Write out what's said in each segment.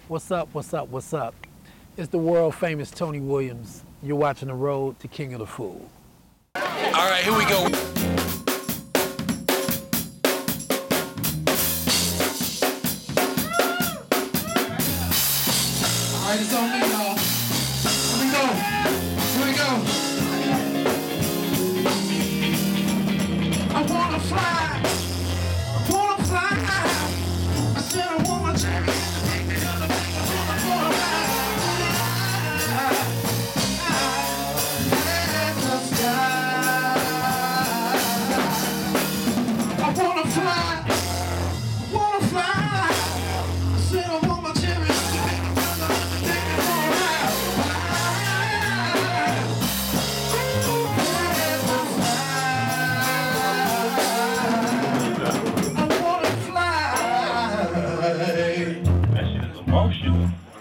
What's up, what's up, what's up? It's the world famous Tony Williams. You're watching The Road to King of the Fool. All right, here we go. All right, it's on me, y'all. Here we go. Here we go. I wanna fly. I wanna fly. I said I want my jacket.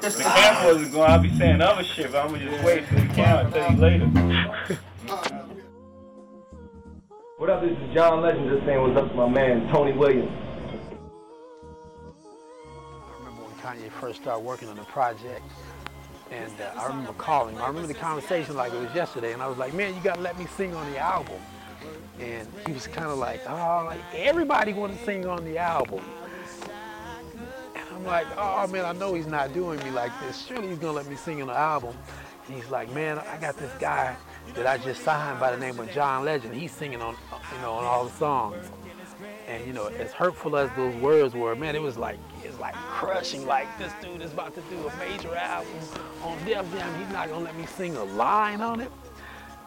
The camera wasn't going, I'll be saying other shit, but I'm gonna just wait for the camera and tell you later. What up, this is John Legend just saying what's up to my man, Tony Williams. I remember when Kanye first started working on the project, and I remember calling him. I remember the conversation like it was yesterday, and I was like, man, you gotta let me sing on the album. And he was kind of like, oh, like, everybody wanted to sing on the album. I'm like, oh man, I know he's not doing me like this. Surely he's gonna let me sing on the album. And he's like, man, I got this guy that I just signed by the name of John Legend. He's singing on, on all the songs. And as hurtful as those words were, man, it was like crushing. Like, this dude is about to do a major album on Def Jam. He's not gonna let me sing a line on it.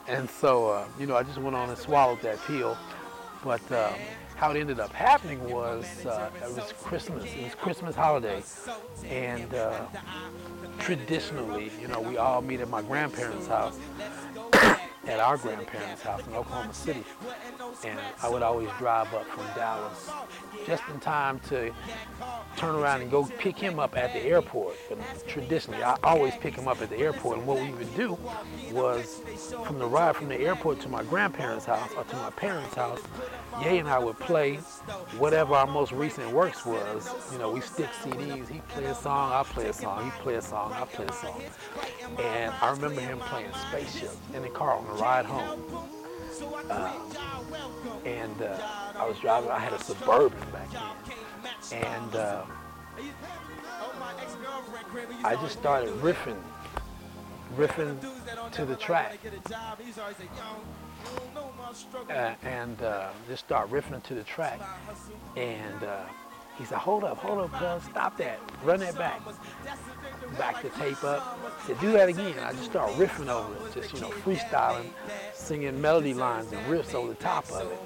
And so, I just went on and swallowed that pill. But how it ended up happening was it was Christmas. It was Christmas holiday, and traditionally, we all meet at my grandparents' house, at our grandparents' house in Oklahoma City, and I would always drive up from Dallas just in time to turn around and go pick him up at the airport. But traditionally, I always pick him up at the airport, and what we would do was, from the ride from the airport to my grandparents' house or to my parents' house, Ye and I would play whatever our most recent works was. We stick CDs. He'd play a song, I'll play a song. He'd play a song, I'll play a song. And I remember him playing Spaceship in the car on the ride home. I was driving, I had a Suburban back then. And I just started riffing to the track. Just start riffing to the track. And he said, hold up, cuz, stop that, run that back. Back the tape up. He said, do that again. I just start riffing over it, just freestyling, singing melody lines and riffs over the top of it.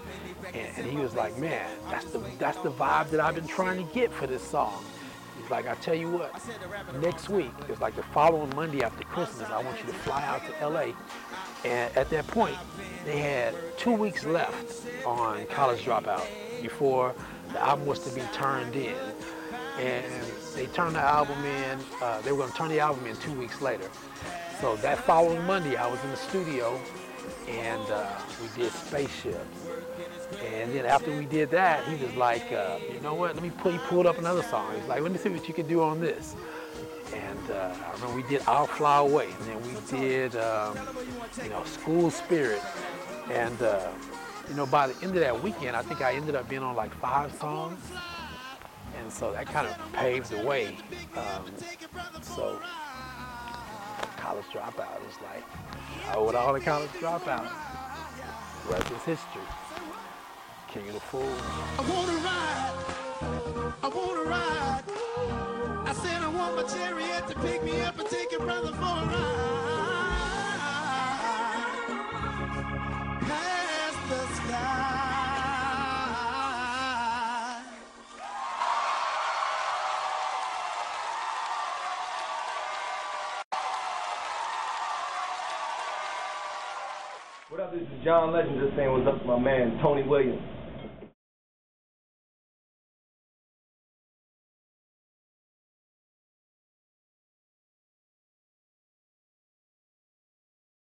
And he was like, man, that's the vibe that I've been trying to get for this song. He's like, I tell you what, next week, it's like the following Monday after Christmas, I want you to fly out to LA. And at that point, they had 2 weeks left on College Dropout before the album was to be turned in. And they turned the album in, they were going to turn the album in 2 weeks later. So that following Monday, I was in the studio, and we did Spaceship. And then after we did that, he was like, you know what, he pulled up another song. He's like, let me see what you can do on this. And I remember we did I'll Fly Away, and then we did, School Spirit. And, by the end of that weekend, I think I ended up being on like 5 songs. And so that kind of paved the way. So College Dropout is like, I owe it all to College Dropout. The rest is history. King of the Fool. I wanna ride. I said I want my chariot to pick me up and take your brother for a ride. Past the sky. What up, this is John Legend just saying what's up to my man, Tony Williams.